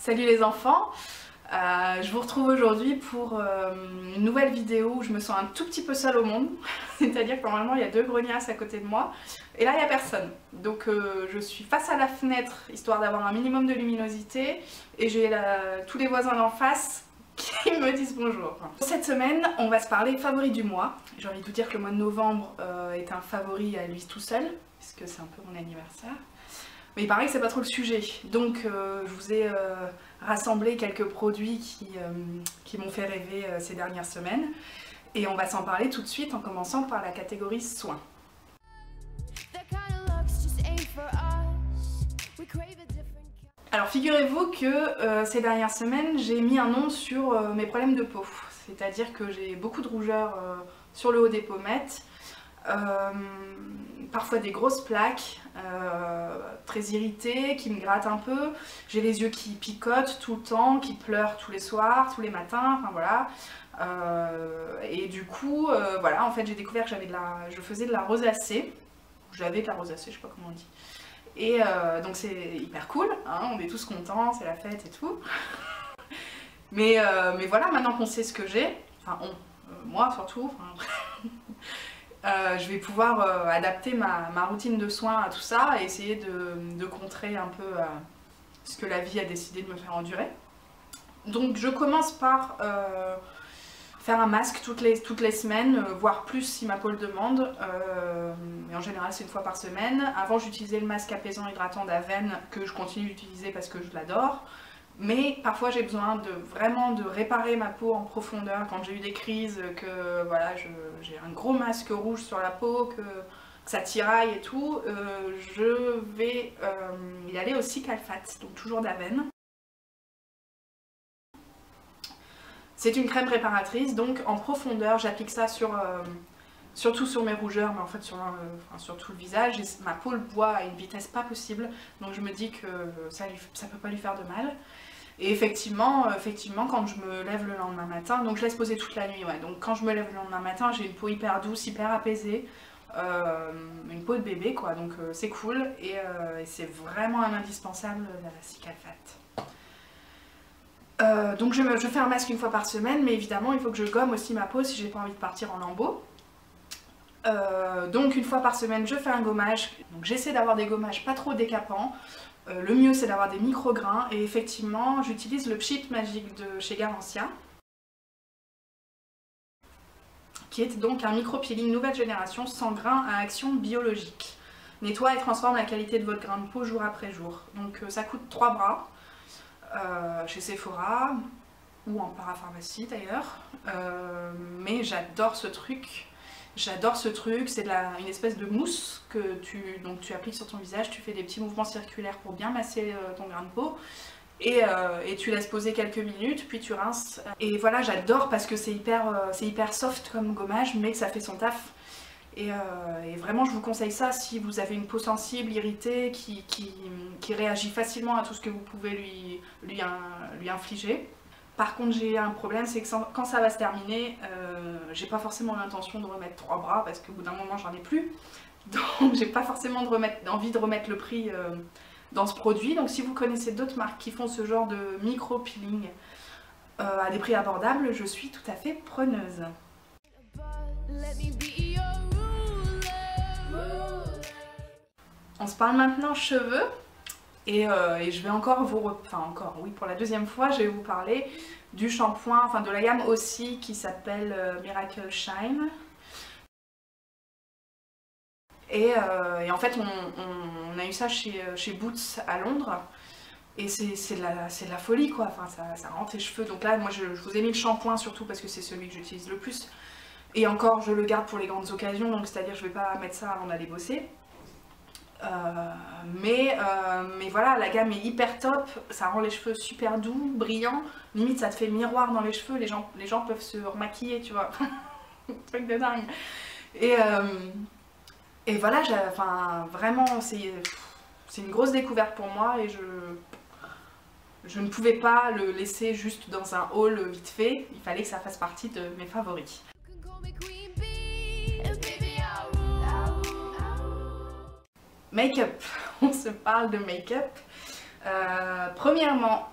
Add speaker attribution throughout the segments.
Speaker 1: Salut les enfants, je vous retrouve aujourd'hui pour une nouvelle vidéo où je me sens un tout petit peu seule au monde. C'est-à-dire que normalement il y a deux gregnasses à côté de moi et là il n'y a personne. Donc je suis face à la fenêtre histoire d'avoir un minimum de luminosité et j'ai tous les voisins d'en face qui me disent bonjour. Cette semaine on va se parler favoris du mois. J'ai envie de vous dire que le mois de novembre est un favori à lui tout seul puisque c'est un peu mon anniversaire. Mais il paraît que c'est pas trop le sujet, donc je vous ai rassemblé quelques produits qui m'ont fait rêver ces dernières semaines. Et on va s'en parler tout de suite en commençant par la catégorie soins. Alors figurez-vous que ces dernières semaines j'ai mis un nom sur mes problèmes de peau. C'est-à-dire que j'ai beaucoup de rougeurs sur le haut des pommettes. Parfois des grosses plaques, très irritées, qui me grattent un peu. J'ai les yeux qui picotent tout le temps, qui pleurent tous les soirs, tous les matins, enfin voilà. Et du coup, voilà, en fait j'ai découvert que je faisais de la rosacée. J'avais de la rosacée, je sais pas comment on dit. Et donc c'est hyper cool, hein, on est tous contents, c'est la fête et tout. mais voilà, maintenant qu'on sait ce que j'ai, enfin moi surtout, je vais pouvoir adapter ma routine de soins à tout ça et essayer de contrer un peu ce que la vie a décidé de me faire endurer. Donc je commence par faire un masque toutes les semaines, voire plus si ma peau le demande. Et en général c'est une fois par semaine. Avant j'utilisais le masque apaisant hydratant d'Aven que je continue d'utiliser parce que je l'adore. Mais parfois j'ai besoin vraiment de réparer ma peau en profondeur quand j'ai eu des crises, que voilà, j'ai un gros masque rouge sur la peau, que ça tiraille et tout. Je vais y aller au Cicaphate, donc toujours d'Aven. C'est une crème réparatrice, donc en profondeur j'applique ça surtout sur mes rougeurs, mais en fait sur tout le visage. Et ma peau le boit à une vitesse pas possible, donc je me dis que ça peut pas lui faire de mal. Et effectivement, quand je me lève le lendemain matin, donc je laisse poser toute la nuit, ouais. Donc quand je me lève le lendemain matin, j'ai une peau hyper douce, hyper apaisée, une peau de bébé quoi, donc c'est cool et c'est vraiment un indispensable la Cicaphate. Donc je fais un masque une fois par semaine, mais évidemment il faut que je gomme aussi ma peau si j'ai pas envie de partir en lambeaux. Donc une fois par semaine je fais un gommage, donc j'essaie d'avoir des gommages pas trop décapants. Le mieux c'est d'avoir des micro-grains et effectivement j'utilise le Pchit Magique de chez Garancia qui est donc un micro-peeling nouvelle génération sans grains à action biologique. Nettoie et transforme la qualité de votre grain de peau jour après jour. Donc ça coûte 3 bras chez Sephora ou en parapharmacie d'ailleurs, mais j'adore ce truc. J'adore ce truc, c'est une espèce de mousse que tu appliques sur ton visage, tu fais des petits mouvements circulaires pour bien masser ton grain de peau et tu laisses poser quelques minutes, puis tu rinces. Et voilà, j'adore parce que c'est hyper soft comme gommage, mais que ça fait son taf. Et vraiment, je vous conseille ça si vous avez une peau sensible, irritée, qui réagit facilement à tout ce que vous pouvez lui infliger. Par contre j'ai un problème, c'est que quand ça va se terminer, j'ai pas forcément l'intention de remettre 3 bras parce qu'au bout d'un moment j'en ai plus. Donc j'ai pas forcément envie de remettre le prix dans ce produit. Donc si vous connaissez d'autres marques qui font ce genre de micro-peeling à des prix abordables, je suis tout à fait preneuse. On se parle maintenant cheveux. Et je vais oui, pour la deuxième fois, je vais vous parler du shampoing, de la gamme aussi qui s'appelle Miracle Shine. Et en fait, on a eu ça chez Boots à Londres. Et c'est de la folie quoi, ça rend tes cheveux. Donc là, moi je vous ai mis le shampoing surtout parce que c'est celui que j'utilise le plus. Et encore, je le garde pour les grandes occasions, donc c'est-à-dire je vais pas mettre ça avant d'aller bosser. Mais voilà, la gamme est hyper top, ça rend les cheveux super doux, brillants, limite ça te fait miroir dans les cheveux, les gens peuvent se remaquiller, tu vois, truc de dingue. Et voilà, vraiment c'est une grosse découverte pour moi et je ne pouvais pas le laisser juste dans un haul vite fait, il fallait que ça fasse partie de mes favoris. Make-up, on se parle de make-up. Premièrement,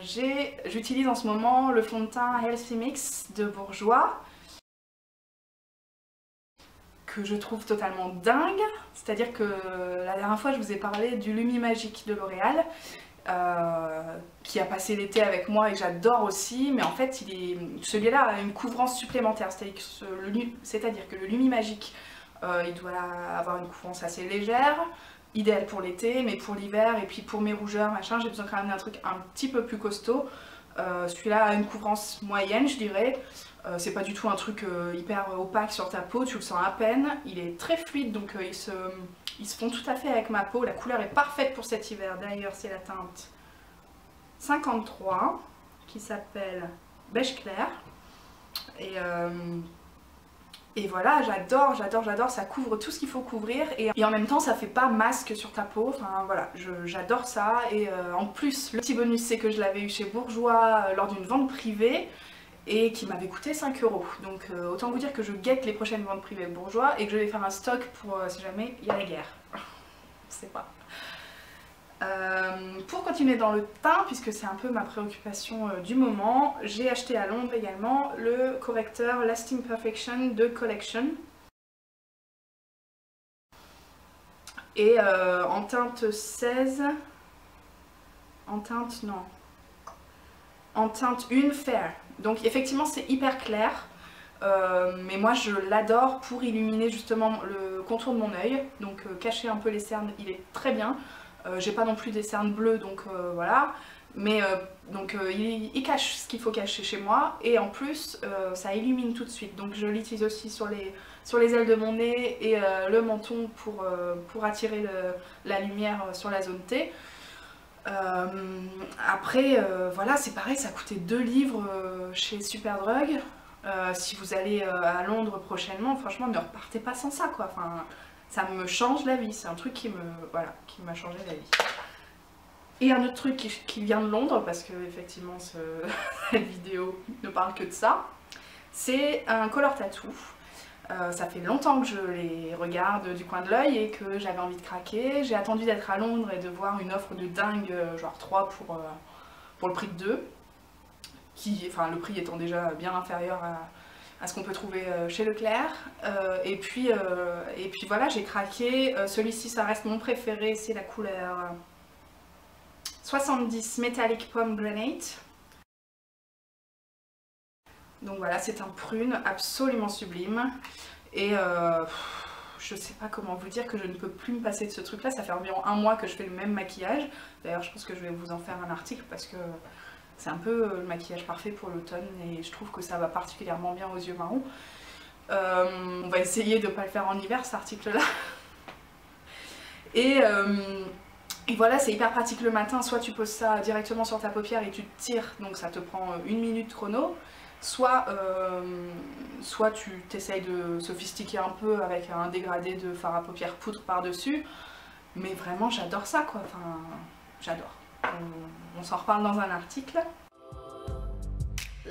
Speaker 1: j'utilise en ce moment le fond de teint Healthy Mix de Bourjois, que je trouve totalement dingue. C'est-à-dire que la dernière fois je vous ai parlé du Lumi Magique de L'Oréal, qui a passé l'été avec moi et que j'adore aussi, mais en fait celui-là a une couvrance supplémentaire, c'est-à-dire que le Lumi Magique il doit avoir une couvrance assez légère, idéal pour l'été, mais pour l'hiver et puis pour mes rougeurs machin, j'ai besoin quand même d'un truc un petit peu plus costaud. Celui-là a une couvrance moyenne, je dirais. C'est pas du tout un truc hyper opaque sur ta peau, tu le sens à peine. Il est très fluide, donc il se fond tout à fait avec ma peau. La couleur est parfaite pour cet hiver. D'ailleurs, c'est la teinte 53 qui s'appelle Beige Clair. Et voilà, j'adore, ça couvre tout ce qu'il faut couvrir et en même temps ça fait pas masque sur ta peau, enfin voilà, j'adore ça. Et en plus, le petit bonus c'est que je l'avais eu chez Bourjois lors d'une vente privée et qui m'avait coûté 5 €. Donc autant vous dire que je guette les prochaines ventes privées Bourjois et que je vais faire un stock pour si jamais il y a la guerre. Je sais pas. Pour continuer dans le teint, puisque c'est un peu ma préoccupation du moment, j'ai acheté à Londres également le correcteur Lasting Perfection de Collection. Et en teinte 16, en teinte 1 Fair. Donc effectivement c'est hyper clair, mais moi je l'adore pour illuminer justement le contour de mon œil, donc cacher un peu les cernes, il est très bien. J'ai pas non plus des cernes bleues, donc voilà, mais il cache ce qu'il faut cacher chez moi, et en plus ça illumine tout de suite, donc je l'utilise aussi sur les ailes de mon nez et le menton pour attirer la lumière sur la zone T. Après voilà, c'est pareil, ça coûtait 2 livres chez Superdrug. Si vous allez à Londres prochainement, franchement ne repartez pas sans ça quoi. Enfin, ça me change la vie, c'est un truc qui m'a changé la vie. Et un autre truc qui vient de Londres, parce que effectivement cette vidéo ne parle que de ça, c'est un color tattoo. Ça fait longtemps que je les regarde du coin de l'œil et que j'avais envie de craquer. J'ai attendu d'être à Londres et de voir une offre de dingue, genre 3 pour le prix de 2. Enfin le prix étant déjà bien inférieur à ce qu'on peut trouver chez Leclerc. Et puis voilà, j'ai craqué. Celui-ci ça reste mon préféré, c'est la couleur 70 Metallic Pomegranate. Donc voilà, c'est un prune absolument sublime. Et je sais pas comment vous dire que je ne peux plus me passer de ce truc là. Ça fait environ 1 mois que je fais le même maquillage. D'ailleurs je pense que je vais vous en faire un article parce que c'est un peu le maquillage parfait pour l'automne et je trouve que ça va particulièrement bien aux yeux marrons. On va essayer de ne pas le faire en hiver cet article là. Et voilà, c'est hyper pratique le matin, soit tu poses ça directement sur ta paupière et tu te tires, donc ça te prend 1 minute chrono, soit tu t'essayes de sophistiquer un peu avec un dégradé de fard à paupières poudre par dessus, mais vraiment j'adore ça quoi, enfin j'adore. On s'en reparle dans un article. Je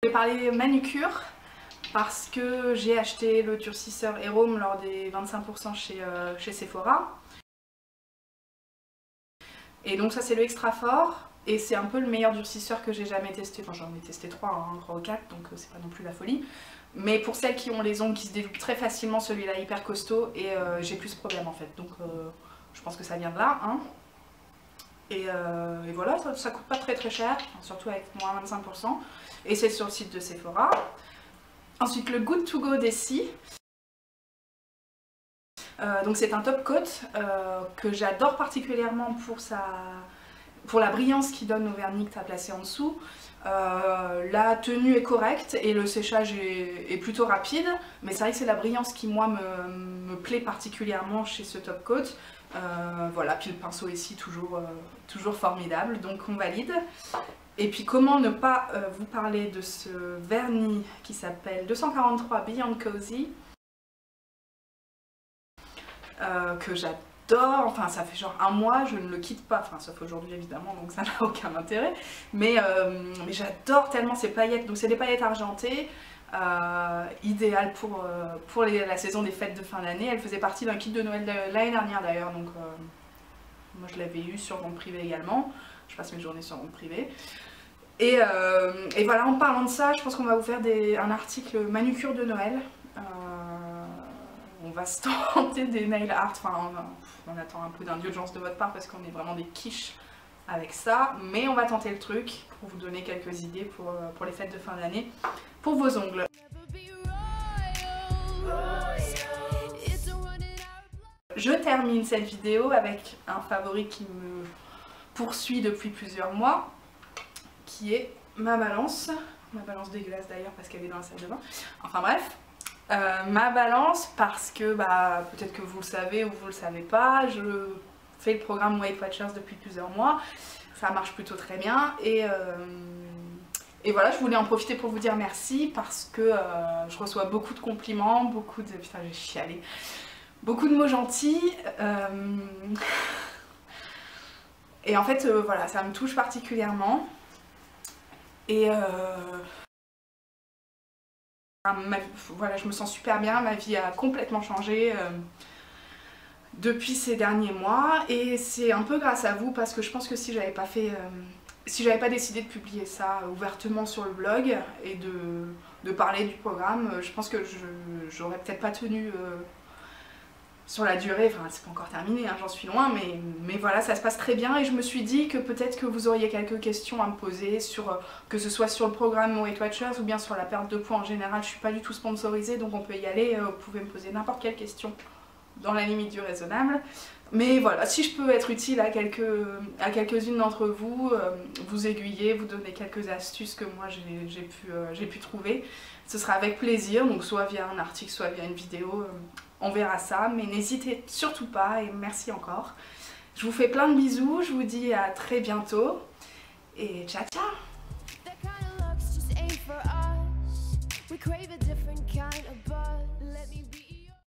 Speaker 1: vais parler manucure parce que j'ai acheté le durcisseur Hérôme lors des 25% chez Sephora. Et donc ça c'est le extra fort et c'est un peu le meilleur durcisseur que j'ai jamais testé. Enfin j'en ai testé 3 ou 4 donc c'est pas non plus la folie. Mais pour celles qui ont les ongles qui se déloupent très facilement, celui-là est hyper costaud et j'ai plus ce problème en fait. Donc je pense que ça vient de là. Hein. Et voilà, ça coûte pas très cher, surtout avec moins 25%. Et c'est sur le site de Sephora. Ensuite le Good To Go d'Essie. Donc c'est un top coat que j'adore particulièrement pour la brillance qu'il donne au vernis que tu as placé en dessous. La tenue est correcte et le séchage est plutôt rapide, mais c'est vrai que c'est la brillance qui moi me plaît particulièrement chez ce top coat. Voilà, puis le pinceau ici toujours formidable, donc on valide. Et puis comment ne pas vous parler de ce vernis qui s'appelle 243 Beyond Cozy, que j'adore, enfin ça fait genre 1 mois, je ne le quitte pas, enfin sauf aujourd'hui évidemment, donc ça n'a aucun intérêt, mais j'adore tellement ces paillettes, donc c'est des paillettes argentées, idéal pour la saison des fêtes de fin d'année. Elle faisait partie d'un kit de Noël de l'année dernière d'ailleurs, donc moi je l'avais eu sur vente privée également. Je passe mes journées sur vente privée. Et voilà, en parlant de ça, je pense qu'on va vous faire un article manucure de Noël. On va se tenter des nail art, enfin on attend un peu d'indulgence de votre part parce qu'on est vraiment des quiches avec ça, mais on va tenter le truc pour vous donner quelques idées pour les fêtes de fin d'année, pour vos ongles. Je termine cette vidéo avec un favori qui me poursuit depuis plusieurs mois, qui est ma balance dégueulasse d'ailleurs parce qu'elle est dans la salle de bain, enfin bref. Ma balance parce que peut-être que vous le savez ou vous le savez pas, je fais le programme Weight Watchers depuis plusieurs mois, ça marche plutôt très bien et voilà, je voulais en profiter pour vous dire merci parce que je reçois beaucoup de compliments, beaucoup de... putain j'ai chialé, beaucoup de mots gentils et en fait voilà, ça me touche particulièrement et voilà, je me sens super bien, ma vie a complètement changé depuis ces derniers mois et c'est un peu grâce à vous parce que je pense que si j'avais pas décidé de publier ça ouvertement sur le blog et de parler du programme, je pense que j'aurais peut-être pas tenu sur la durée, enfin c'est pas encore terminé, hein, j'en suis loin, mais voilà, ça se passe très bien et je me suis dit que peut-être que vous auriez quelques questions à me poser, que ce soit sur le programme Weight Watchers ou bien sur la perte de poids en général. Je suis pas du tout sponsorisée donc on peut y aller, vous pouvez me poser n'importe quelle question dans la limite du raisonnable. Mais voilà, si je peux être utile à quelques-unes d'entre vous, vous aiguiller, vous donner quelques astuces que moi j'ai pu trouver, ce sera avec plaisir, donc soit via un article, soit via une vidéo, on verra ça, mais n'hésitez surtout pas et merci encore. Je vous fais plein de bisous, je vous dis à très bientôt et ciao ciao.